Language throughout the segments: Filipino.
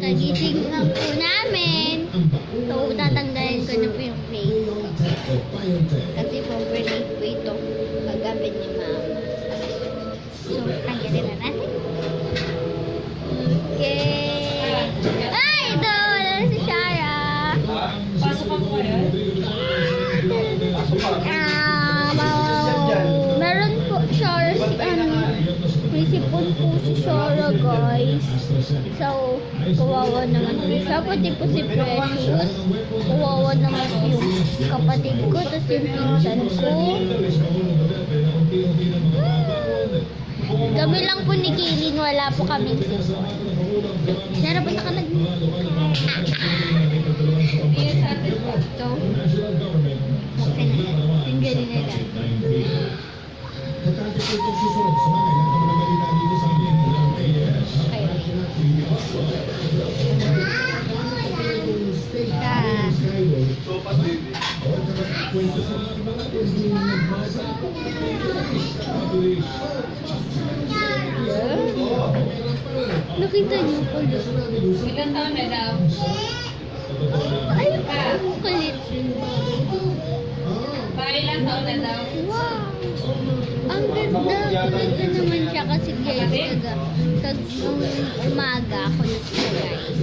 Kagising lang po namin. So, tatanggalin ko na po yung face ko. Kasi po, birthday po ito. Kagabi ni Mama. So, tanggalin na natin. Okay. Ay, ito! Wala si Shara. Pasok ako yun. Meron po Shara may sipon po si Shara, guys. So, kawawa naman po siya. Pati po si Precious. Kawawa naman po yung kapatid ko. Tapos yung pinsan ko. Kami lang po ni Kaylin. Wala po kaming sipon. Shara, punta ka nag... Ito. Okay na. Tinggalin na lang. Nakita niyo po yun? Ilan taon na daw? Ay, ang kulit. Ilan taon na daw? Wow! Ang ganda. Kulit na naman siya kasi guys, nung umaga, kulit siya guys.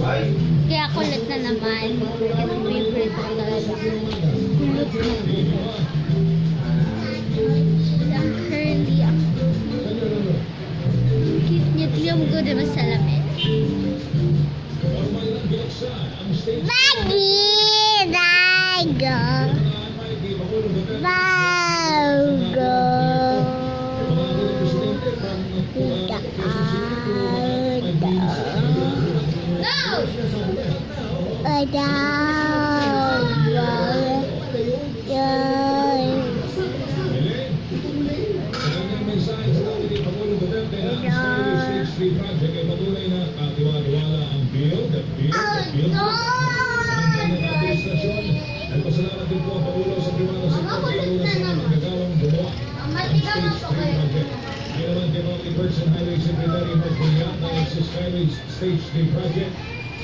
Kaya kulit na naman. Kasi favorite ko talaga. Kulit na. Ang curly. Ang cute niya. Tignan mo ko naman sa lamin. Maggie! Daigo! Bago! Pasalamat din po ang Pangulo sa Primano sa Nagagawang gumawa ng stage 3 project. Ngayon naman kay Multi-Person Highway Secretary Mark Villar na sa Skyway Stage 3 project.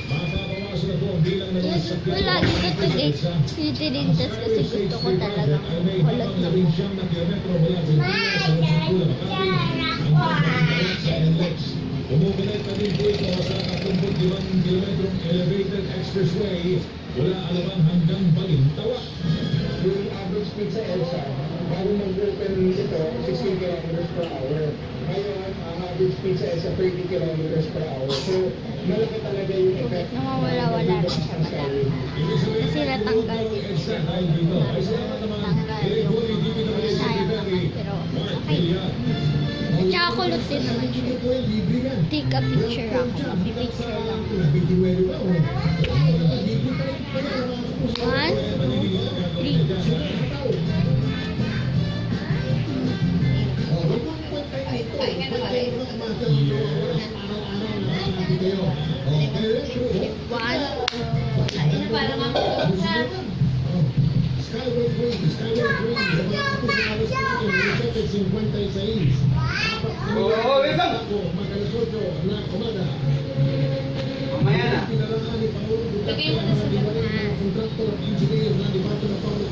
Mapapawasan na po ang bilang ng mga sakyan. Lagi ko ito guys. Tinitintas kasi gusto ko talaga. Kulat na po. Siyam na kilometro mula sa Pilipinas sa Lungsod Ang umugulit na din po ito sa 45 kilometrong elevated expressway mula Alabang hanggang Balintawak. Yung average speed sa EDSA, bago mag-open ito, 16 kilometers per hour. Ngayon, ang average speed sa EDSA, 30 kilometers per hour. So, malaki talaga yung effect. Nawawala-wala na siya malaki. Kasi natanggal dito siya. Natanggal yung sayang naman. Pero okay. At saka kulot din naman siya. Take a picture ako. Picture lang. 1, 2, 3. Mamaya na. Lagay mo na sa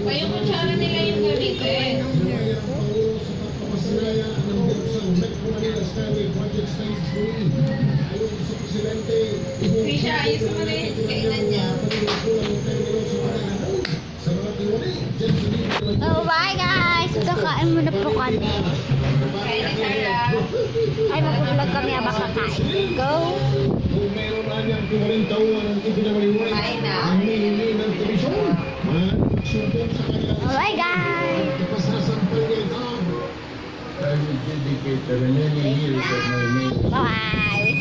pa yung kutsara nila yung ganito eh. Krisha, ayos mo na yung kainan niya. Oh, bye guys! Kakain muna po kami. Kain na Sarah. Ay, mag-vlog kami habang kakain. Go! Kung meron na niyang 40 taon ang ipinamaliwanag Kain na. ang mili ng komisyon, sumbong sa kanilang Bye guys! ipasasampal niya ito. I will dedicate the remaining years of my name. Bye!